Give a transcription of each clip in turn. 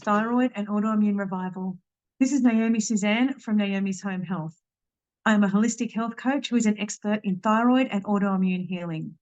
Thyroid and Autoimmune Revival. This is Naomi Suzanne from Naomi's Home Health. I am a holistic health coach who is an expert in thyroid and autoimmune healing.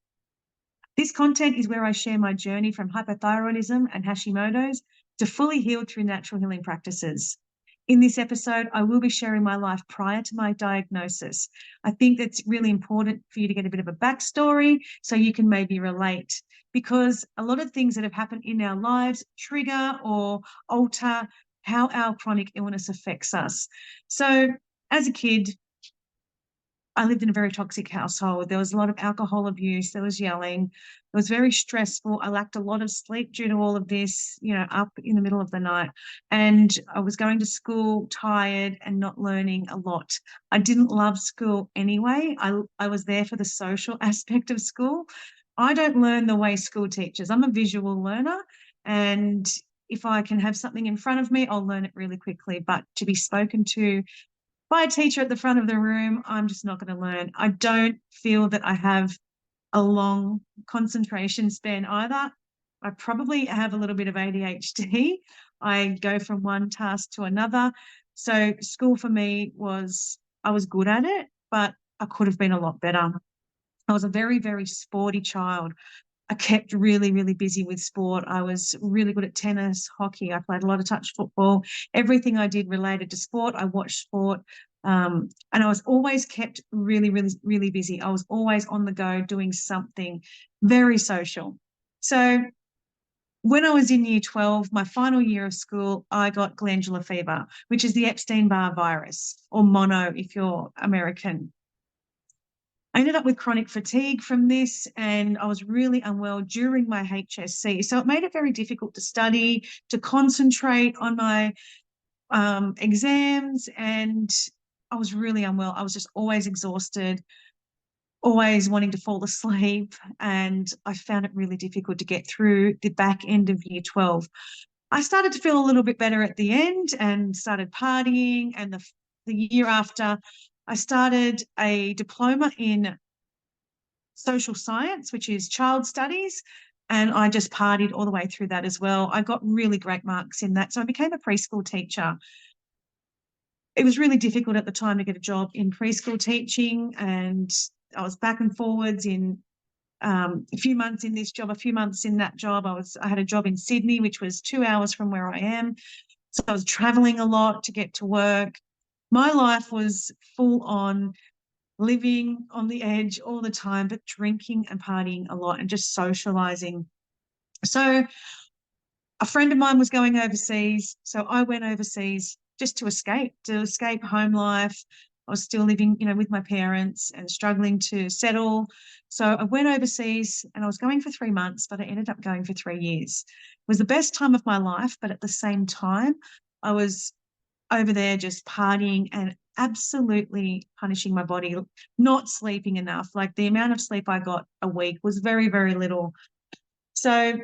This content is where I share my journey from hypothyroidism and Hashimotos to fully healed through natural healing practices. In this episode, I will be sharing my life prior to my diagnosis. I think that's really important for you to get a bit of a backstory so you can maybe relate, because a lot of things that have happened in our lives trigger or alter how our chronic illness affects us. So as a kid, I lived in a very toxic household. There was a lot of alcohol abuse. There was yelling. It was very stressful. I lacked a lot of sleep due to all of this, up in the middle of the night. And I was going to school tired and not learning a lot. I didn't love school anyway. I was there for the social aspect of school. I don't learn the way school teaches. I'm a visual learner, and if I can have something in front of me, I'll learn it really quickly. But to be spoken to by a teacher at the front of the room, I'm just not going to learn. I don't feel that I have a long concentration span either. I probably have a little bit of ADHD. I go from one task to another. So school for me I was good at it, but I could have been a lot better. I was a very, very sporty child. I kept really, really busy with sport. I was really good at tennis, hockey. I played a lot of touch football. Everything I did related to sport. I watched sport. And I was always kept really, really, really busy. I was always on the go doing something, very social. So when I was in year 12, my final year of school, I got glandular fever, which is the Epstein-Barr virus, or mono if you're American. I ended up with chronic fatigue from this, and I was really unwell during my HSC. So it made it very difficult to study, to concentrate on my exams, and I was really unwell. I was just always exhausted, always wanting to fall asleep, and I found it really difficult to get through the back end of year 12. I started to feel a little bit better at the end and started partying, and the year after, I started a diploma in social science, which is child studies, and I just partied all the way through that as well. I got really great marks in that. So I became a preschool teacher. It was really difficult at the time to get a job in preschool teaching, and I was back and forwards in a few months in this job, a few months in that job. I had a job in Sydney, which was 2 hours from where I am. So I was traveling a lot to get to work. My life was full on living on the edge all the time, but drinking and partying a lot and just socializing. So a friend of mine was going overseas, so I went overseas just to escape home life. I was still living, with my parents and struggling to settle. So I went overseas, and I was going for 3 months, but I ended up going for 3 years. It was the best time of my life, but at the same time, I was over there just partying and absolutely punishing my body, not sleeping enough. Like, the amount of sleep I got a week was very, very little. So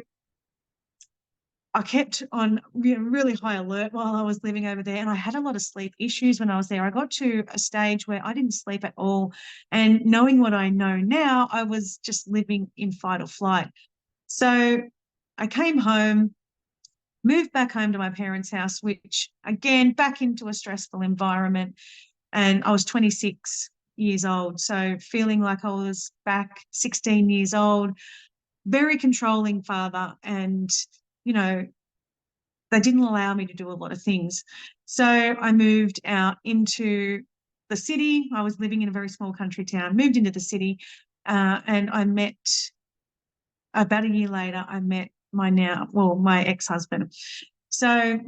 I kept on really high alert while I was living over there, and I had a lot of sleep issues when I was there. I got to a stage where I didn't sleep at all, and knowing what I know now, I was just living in fight or flight. So I came home, moved back home to my parents' house, which, again, back into a stressful environment, and I was 26 years old, so feeling like I was back 16 years old, very controlling father, and they didn't allow me to do a lot of things. So I moved out into the city. I was living in a very small country town, moved into the city, and about a year later, I met my ex-husband. So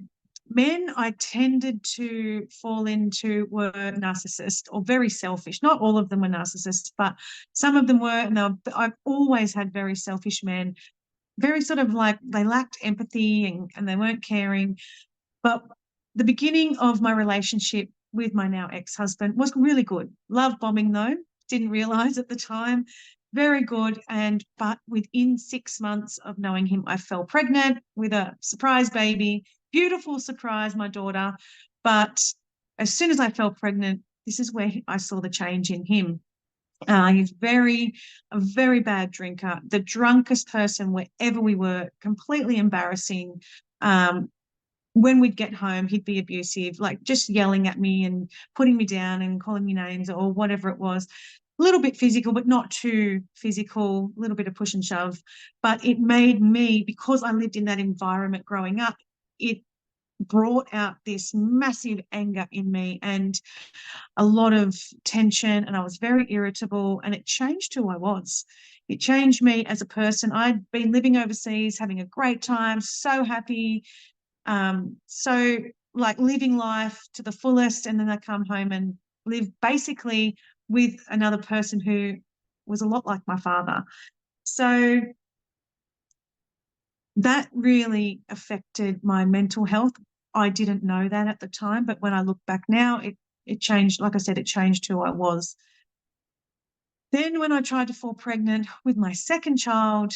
men I tended to fall into were narcissists or very selfish. Not all of them were narcissists, but some of them were. And I've always had very selfish men, very sort of like they lacked empathy and they weren't caring. But the beginning of my relationship with my now ex-husband was really good. Love bombing though, didn't realise at the time. Very good. But within 6 months of knowing him, I fell pregnant with a surprise baby. Beautiful surprise, my daughter. But as soon as I fell pregnant, this is where I saw the change in him. He's a very bad drinker, the drunkest person wherever we were, completely embarrassing. when we'd get home, he'd be abusive, like just yelling at me and putting me down and calling me names or whatever it was. A little bit physical, but not too physical, a little bit of push and shove. But it made me, because I lived in that environment growing up, it brought out this massive anger in me and a lot of tension, and I was very irritable, and it changed who I was. It changed me as a person. I'd been living overseas, having a great time, so happy, so like living life to the fullest, and then I come home and live basically with another person who was a lot like my father. So that really affected my mental health. I didn't know that at the time, but when I look back now, it changed. Like I said, it changed who I was. Then when I tried to fall pregnant with my second child,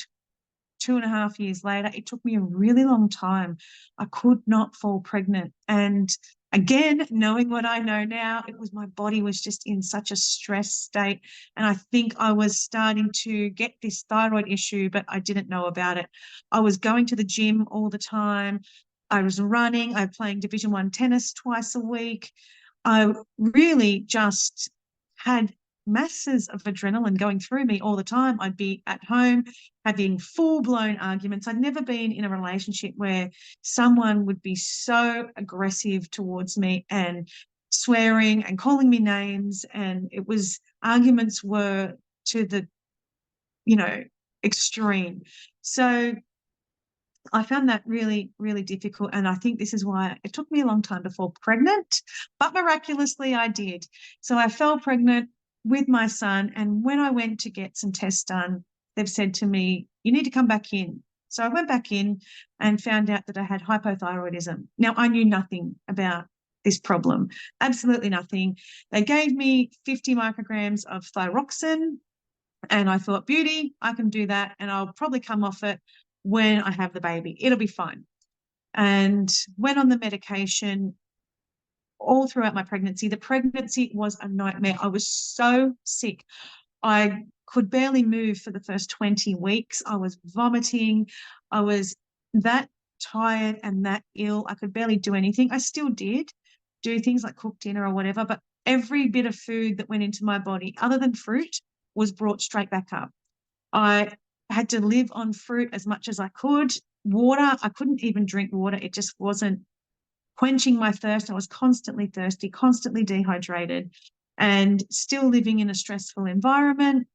2.5 years later, it took me a really long time. I could not fall pregnant. And again, knowing what I know now, it was my body was just in such a stress state. And I think I was starting to get this thyroid issue, but I didn't know about it. I was going to the gym all the time. I was running. I was playing Division 1 tennis twice a week. I really just had masses of adrenaline going through me all the time. I'd be at home having full-blown arguments. I'd never been in a relationship where someone would be so aggressive towards me and swearing and calling me names. And it was, arguments were to the, extreme. So I found that really, really difficult. And I think this is why it took me a long time to fall pregnant, but miraculously I did. So I fell pregnant with my son. And when I went to get some tests done, they've said to me, you need to come back in. So I went back in and found out that I had hypothyroidism. Now, I knew nothing about this problem, absolutely nothing. They gave me 50 micrograms of thyroxine, and I thought, beauty, I can do that. And I'll probably come off it when I have the baby. It'll be fine. And went on the medication all throughout my pregnancy. The pregnancy was a nightmare. I was so sick. I could barely move for the first 20 weeks. I was vomiting. I was that tired and that ill. I could barely do anything. I still did do things like cook dinner or whatever, but every bit of food that went into my body, other than fruit, was brought straight back up. I had to live on fruit as much as I could. Water, I couldn't even drink water. It just wasn't quenching my thirst. I was constantly thirsty, constantly dehydrated, and still living in a stressful environment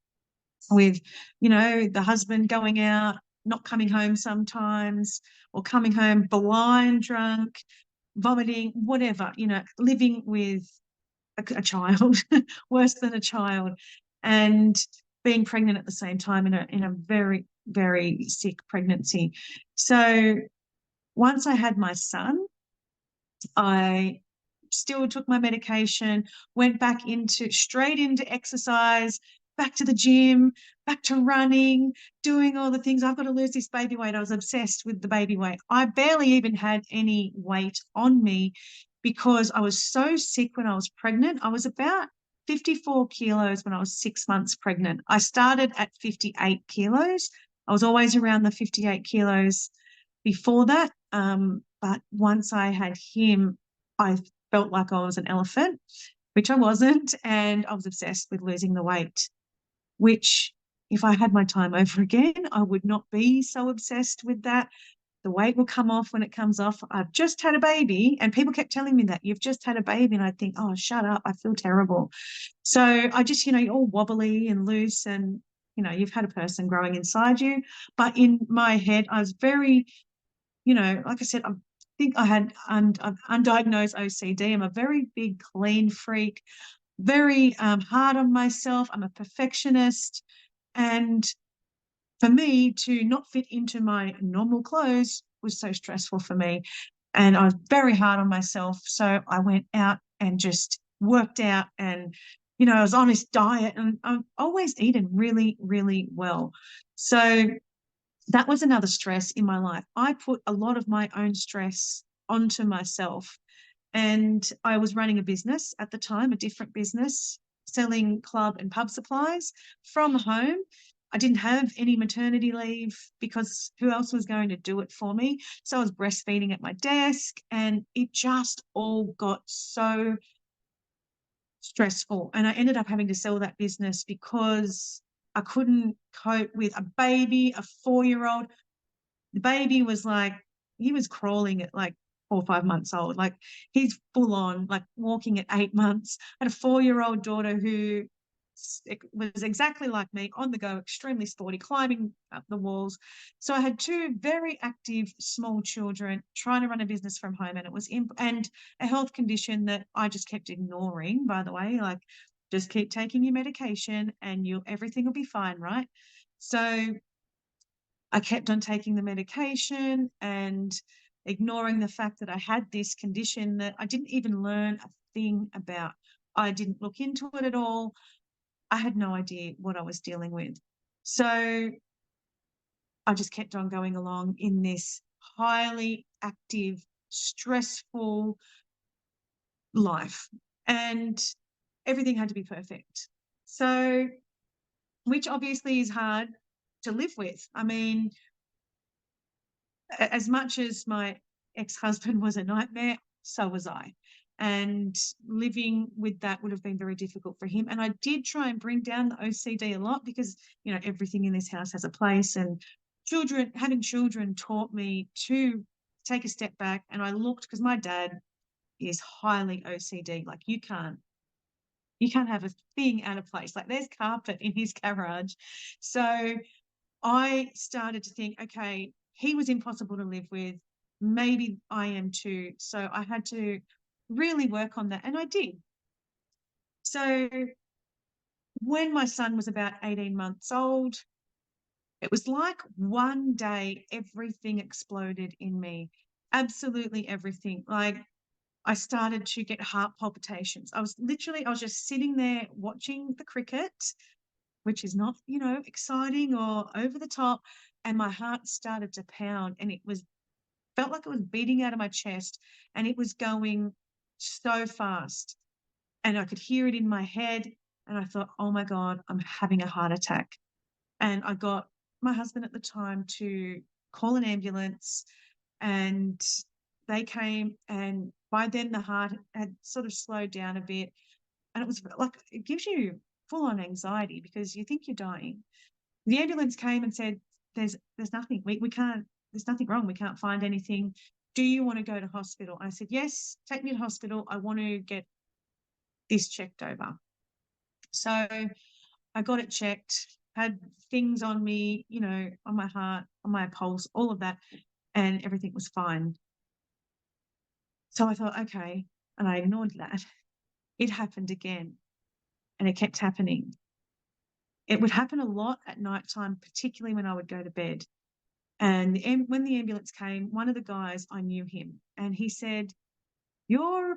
with, the husband going out, not coming home sometimes, or coming home blind drunk, vomiting, whatever, living with a child, worse than a child, and being pregnant at the same time in a very, very sick pregnancy. So once I had my son, I still took my medication, went back straight into exercise, back to the gym, back to running, doing all the things. I've got to lose this baby weight. I was obsessed with the baby weight. I barely even had any weight on me because I was so sick when I was pregnant. I was about 54 kilos when I was 6 months pregnant. I started at 58 kilos. I was always around the 58 kilos before that. But once I had him, I felt like I was an elephant, which I wasn't. And I was obsessed with losing the weight, which if I had my time over again, I would not be so obsessed with that. The weight will come off when it comes off. I've just had a baby, and people kept telling me that you've just had a baby. And I'd think, oh, shut up. I feel terrible. So I just, you're all wobbly and loose, and, you've had a person growing inside you. But in my head, I was very, like I said, I think I had undiagnosed OCD. I'm a very big clean freak, very hard on myself. I'm a perfectionist. And for me to not fit into my normal clothes was so stressful for me. And I was very hard on myself. So I went out and just worked out, and, I was on this diet, and I've always eaten really, really well. So that was another stress in my life. I put a lot of my own stress onto myself. And I was running a business at the time, a different business, selling club and pub supplies from home. I didn't have any maternity leave because who else was going to do it for me? So I was breastfeeding at my desk, and it just all got so stressful. And I ended up having to sell that business because I couldn't cope with a baby, a 4-year-old. The baby was like, he was crawling at like 4 or 5 months old. Like he's full on, like walking at 8 months. I had a 4-year-old daughter who was exactly like me, on the go, extremely sporty, climbing up the walls. So I had two very active small children trying to run a business from home, and it was and a health condition that I just kept ignoring, by the way, like just keep taking your medication and everything will be fine, right? So I kept on taking the medication and ignoring the fact that I had this condition that I didn't even learn a thing about. I didn't look into it at all. I had no idea what I was dealing with. So I just kept on going along in this highly active, stressful life, and everything had to be perfect. So, which obviously is hard to live with. I mean, as much as my ex-husband was a nightmare, so was I. And living with that would have been very difficult for him. And I did try and bring down the OCD a lot because, everything in this house has a place. And having children taught me to take a step back. And I looked, because my dad is highly OCD. Like you can't have a thing out of place. Like there's carpet in his garage. So I started to think, okay, he was impossible to live with. Maybe I am too. So I had to really work on that. And I did. So when my son was about 18 months old, it was like one day everything exploded in me. Absolutely everything. Like I started to get heart palpitations. I was just sitting there watching the cricket, which is not, exciting or over the top. And my heart started to pound, and felt like it was beating out of my chest, and it was going so fast. And I could hear it in my head. And I thought, oh my God, I'm having a heart attack. And I got my husband at the time to call an ambulance, and they came. And by then the heart had sort of slowed down a bit. And it was like, it gives you full on anxiety because you think you're dying. The ambulance came and said, there's nothing, we can't, there's nothing wrong. We can't find anything. Do you want to go to hospital? I said, yes, take me to hospital. I want to get this checked over. So I got it checked, had things on me, on my heart, on my pulse, all of that, and everything was fine. So I thought, okay, and I ignored that. It happened again, and it kept happening. It would happen a lot at nighttime, particularly when I would go to bed. And when the ambulance came, one of the guys, I knew him, and he said, you're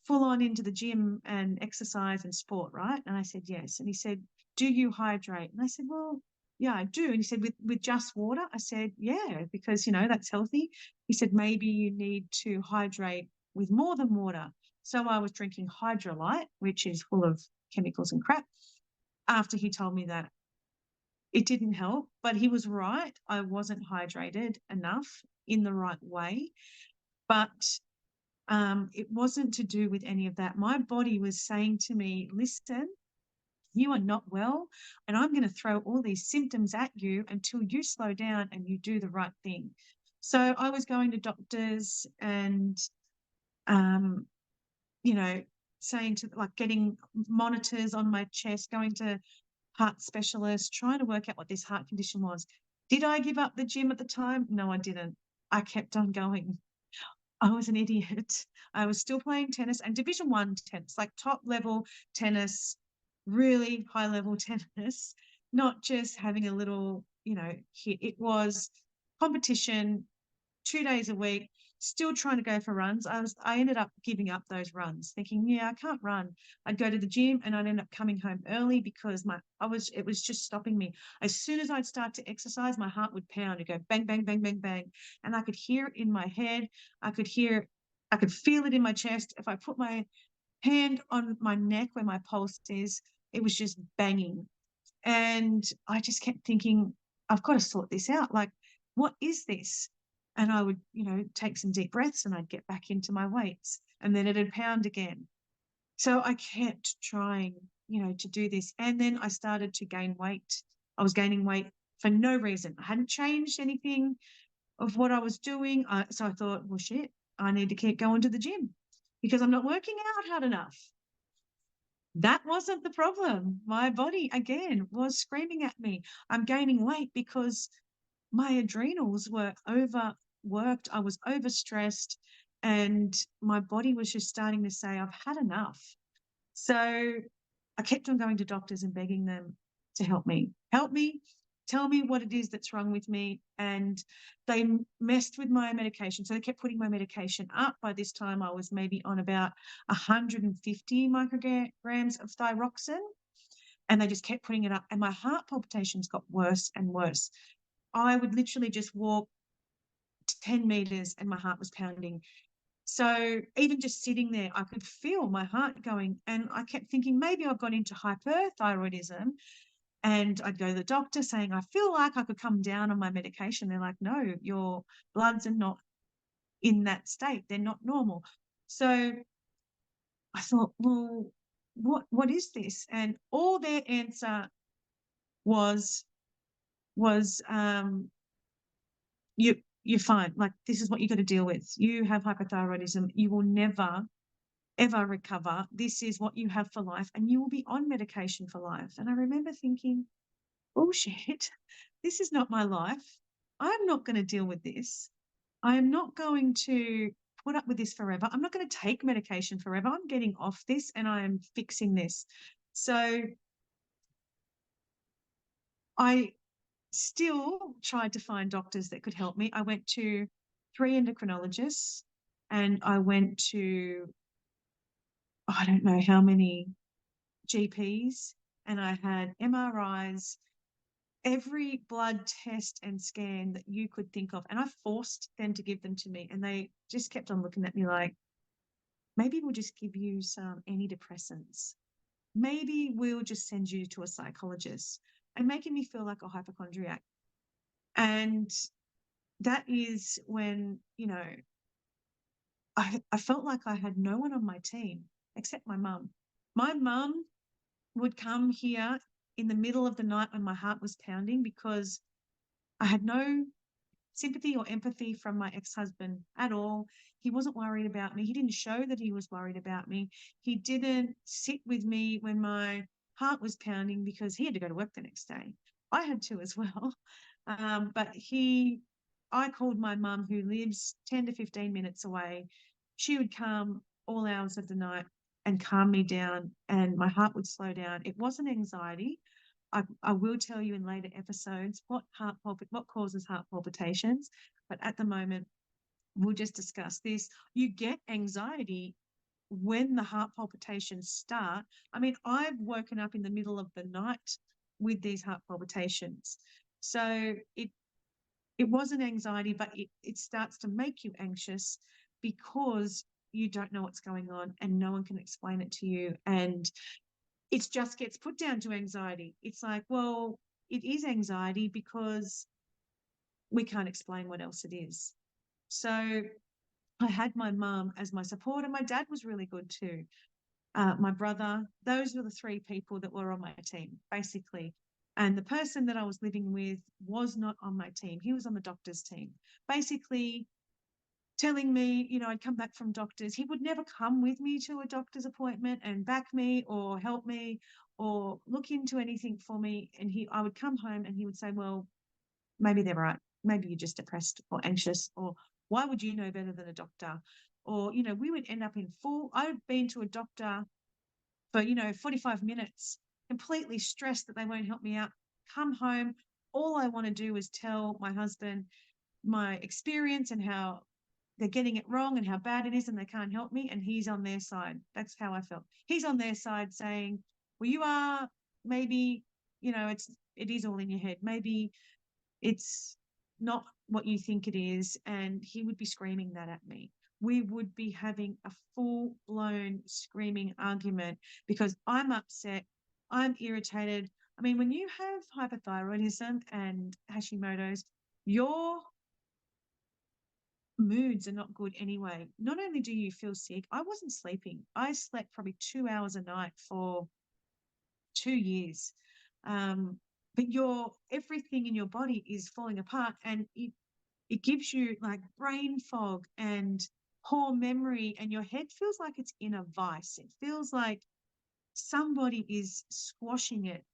full on into the gym and exercise and sport, right? And I said, yes. And he said, do you hydrate? And I said, well, yeah, I do. And he said, with just water? I said, yeah, because, that's healthy. He said, maybe you need to hydrate with more than water. So I was drinking Hydrolyte, which is full of chemicals and crap. After he told me that, it didn't help, but he was right. I wasn't hydrated enough in the right way. But it wasn't to do with any of that. My body was saying to me, listen, you are not well, and I'm going to throw all these symptoms at you until you slow down and you do the right thing. So I was going to doctors and, saying to getting monitors on my chest, going to heart specialists, trying to work out what this heart condition was. Did I give up the gym at the time? No, I didn't. I kept on going. I was an idiot. I was still playing tennis, and Division 1 tennis, like top level tennis, really high level tennis, not just having a little, hit. It was competition 2 days a week, still trying to go for runs. I ended up giving up those runs, thinking, yeah, I can't run. I'd go to the gym and I'd end up coming home early because it was just stopping me. As soon as I'd start to exercise, my heart would pound. It'd go bang, bang, bang, bang, bang. And I could hear it in my head. I could feel it in my chest. If I put my hand on my neck where my pulse is, it was just banging. And I just kept thinking, I've got to sort this out. Like, what is this? And I would, take some deep breaths and I'd get back into my weights, and then it'd pound again. So I kept trying, to do this. And then I started to gain weight. I was gaining weight for no reason. I hadn't changed anything of what I was doing. So I thought, well, shit, I need to keep going to the gym because I'm not working out hard enough. That wasn't the problem. My body, again, was screaming at me. I'm gaining weight because my adrenals were overworked. I was overstressed, and my body was just starting to say, I've had enough. So I kept on going to doctors and begging them to help me, tell me what it is that's wrong with me. And they messed with my medication. So they kept putting my medication up. By this time, I was maybe on about 150 micrograms of thyroxine, and they just kept putting it up. And my heart palpitations got worse and worse. I would literally just walk 10 meters and my heart was pounding. So even just sitting there, I could feel my heart going, and I kept thinking maybe I've got into hypothyroidism. And I'd go to the doctor saying, I feel like I could come down on my medication. They're like, no, your bloods are not in that state. They're not normal. So I thought, well, what is this? And all their answer was you're fine. Like, this is what you got to deal with. You have hypothyroidism. You will never ever recover. This is what you have for life, and you will be on medication for life. And I remember thinking, bullshit, this is not my life. I'm not going to deal with this. I am not going to put up with this forever. I'm not going to take medication forever. I'm getting off this and I am fixing this. So I still tried to find doctors that could help me. I went to 3 endocrinologists, and I went to, I don't know how many GPs, and I had MRIs, every blood test and scan that you could think of. And I forced them to give them to me. And they just kept on looking at me like, maybe we'll just give you some antidepressants. Maybe we'll just send you to a psychologist, and making me feel like a hypochondriac. And that is when, I felt like I had no one on my team except my mum. My mum would come here in the middle of the night when my heart was pounding because I had no sympathy or empathy from my ex-husband at all. He wasn't worried about me. He didn't show that he was worried about me. He didn't sit with me when my heart was pounding because he had to go to work the next day. I had to as well. But I called my mum, who lives 10 to 15 minutes away. She would come all hours of the night and calm me down, and my heart would slow down. It wasn't anxiety. I will tell you in later episodes what causes heart palpitations, but at the moment, we'll just discuss this. You get anxiety when the heart palpitations start. I mean, I've woken up in the middle of the night with these heart palpitations. So it wasn't anxiety, but it starts to make you anxious because you don't know what's going on and no one can explain it to you. And it just gets put down to anxiety. It's like, well, it is anxiety because we can't explain what else it is. So I had my mum as my support, and my dad was really good too. My brother, those were the 3 people that were on my team, basically. And the person that I was living with was not on my team. He was on the doctor's team, basically telling me, I'd come back from doctors. He would never come with me to a doctor's appointment and back me or help me or look into anything for me. And I would come home and he would say, well, maybe they're right. Maybe you're just depressed or anxious, or why would you know better than a doctor? Or, we would end up I've been to a doctor for, 45 minutes, completely stressed that they won't help me out. Come home. All I want to do is tell my husband my experience and how they're getting it wrong and how bad it is and they can't help me, and he's on their side. That's how I felt. He's on their side saying, well, you are maybe, it is all in your head. Maybe it's not what you think it is. And he would be screaming that at me. We would be having a full-blown screaming argument because I'm upset, I'm irritated, I mean, when you have hypothyroidism and Hashimoto's, your moods are not good anyway. Not only do you feel sick, I wasn't sleeping. I slept probably 2 hours a night for 2 years. But your everything in your body is falling apart, and it gives you like brain fog and poor memory, and your head feels like it's in a vice. It feels like somebody is squashing it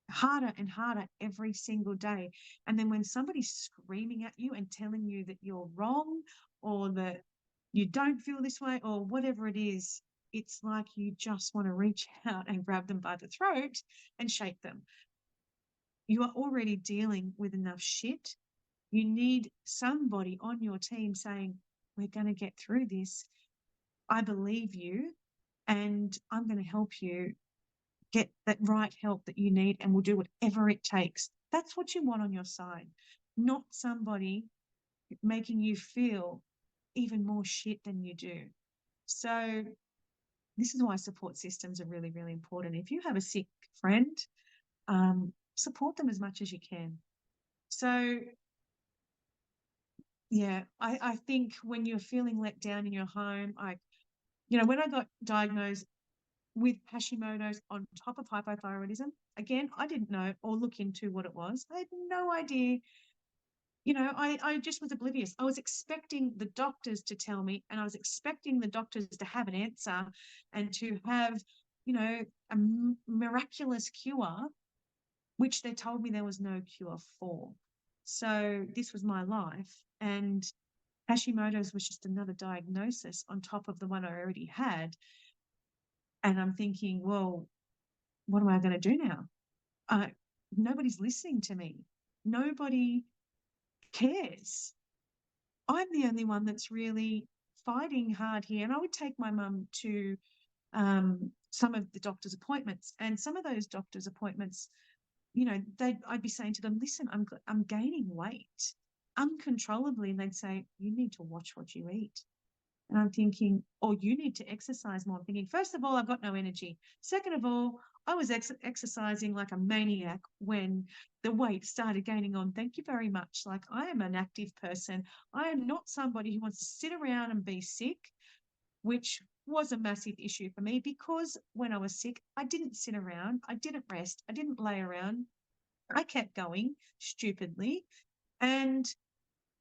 harder and harder every single day. And then when somebody's screaming at you and telling you that you're wrong or that you don't feel this way or whatever it is, it's like you just want to reach out and grab them by the throat and shake them. You are already dealing with enough shit. You need somebody on your team saying, we're going to get through this. I believe you, and I'm going to help you get that right help that you need, and we'll do whatever it takes. That's what you want on your side, not somebody making you feel even more shit than you do. So this is why support systems are really, really important. If you have a sick friend, support them as much as you can. So yeah, I think when you're feeling let down in your home, when I got diagnosed with Hashimoto's on top of hypothyroidism, again, I didn't know or look into what it was. I had no idea. I just was oblivious. I was expecting the doctors to tell me, and I was expecting the doctors to have an answer and to have, a miraculous cure, which they told me there was no cure for. So this was my life. And Hashimoto's was just another diagnosis on top of the one I already had. And I'm thinking, well, what am I going to do now? Nobody's listening to me. Nobody cares. I'm the only one that's really fighting hard here. And I would take my mum to some of the doctor's appointments, and some of those doctor's appointments, I'd be saying to them, listen, I'm gaining weight uncontrollably. And they'd say, you need to watch what you eat. And I'm thinking, oh, you need to exercise more. I'm thinking, first of all, I've got no energy. Second of all, I was exercising like a maniac when the weight started gaining on. Thank you very much. Like, I am an active person. I am not somebody who wants to sit around and be sick, which was a massive issue for me, because when I was sick, I didn't sit around. I didn't rest. I didn't lay around. I kept going stupidly. And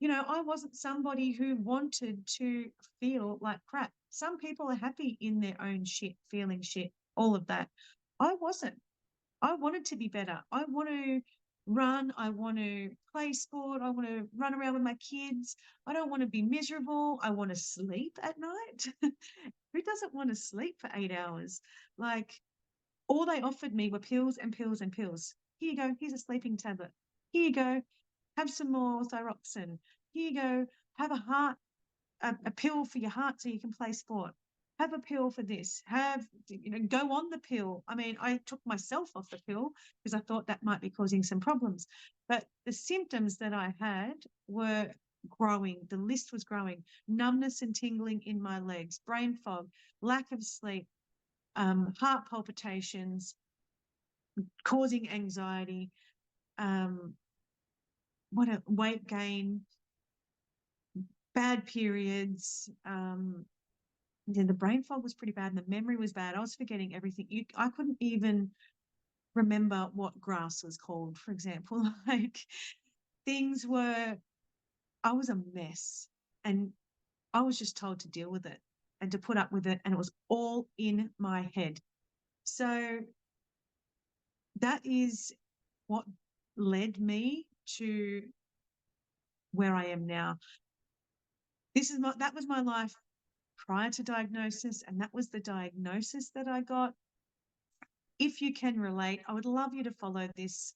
I wasn't somebody who wanted to feel like crap. Some people are happy in their own shit, feeling shit, all of that. I wasn't. I wanted to be better. I want to run. I want to play sport. I want to run around with my kids. I don't want to be miserable. I want to sleep at night. Who doesn't want to sleep for 8 hours? Like, all they offered me were pills and pills and pills. Here you go. Here's a sleeping tablet. Here you go. Have some more thyroxine. Here you go. Have a pill for your heart so you can play sport. Have a pill for this. Go on the pill. I mean, I took myself off the pill because I thought that might be causing some problems. But the symptoms that I had were growing. The list was growing. Numbness and tingling in my legs, brain fog, lack of sleep, heart palpitations, causing anxiety, weight gain, bad periods. The brain fog was pretty bad, and the memory was bad. I was forgetting everything. I couldn't even remember what grass was called, for example. Like, I was a mess, and I was just told to deal with it and to put up with it, and it was all in my head. So that is what led me to where I am now. That was my life prior to diagnosis, and that was the diagnosis that I got. If you can relate, I would love you to follow this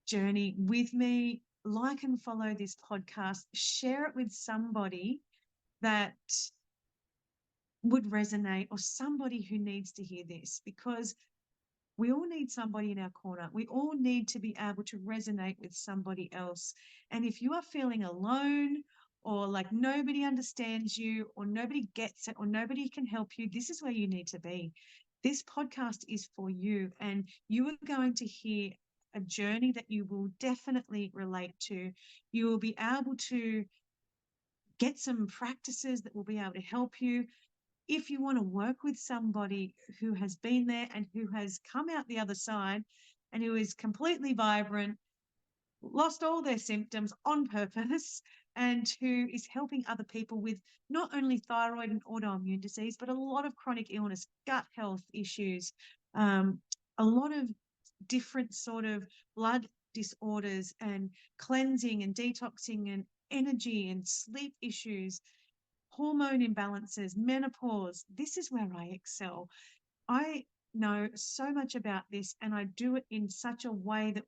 journey with me. Like and follow this podcast. Share it with somebody that would resonate, or somebody who needs to hear this, because we all need somebody in our corner. We all need to be able to resonate with somebody else. And if you are feeling alone, or like nobody understands you, or nobody gets it, or nobody can help you, this is where you need to be. This podcast is for you, and you are going to hear a journey that you will definitely relate to. You will be able to get some practices that will be able to help you. If you want to work with somebody who has been there and who has come out the other side and who is completely vibrant, lost all their symptoms on purpose, and who is helping other people with not only thyroid and autoimmune disease, but a lot of chronic illness, gut health issues, a lot of different sort of blood disorders and cleansing and detoxing and energy and sleep issues, hormone imbalances, menopause. This is where I excel. I know so much about this, and I do it in such a way that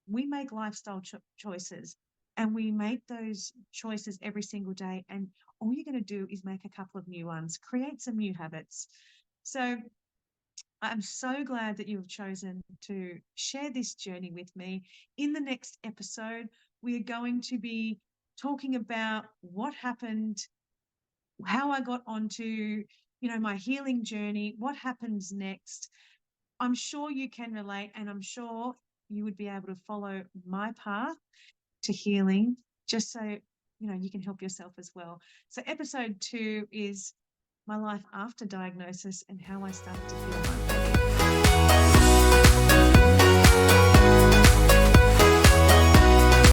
we make lifestyle choices, and we make those choices every single day. And all you're going to do is make a couple of new ones, create some new habits. So I'm so glad that you have chosen to share this journey with me. In the next episode, we are going to be talking about what happened, how I got onto, my healing journey, what happens next. I'm sure you can relate, and I'm sure you would be able to follow my path to healing, just so, you can help yourself as well. So episode 2 is my life after diagnosis and how I started to heal my body.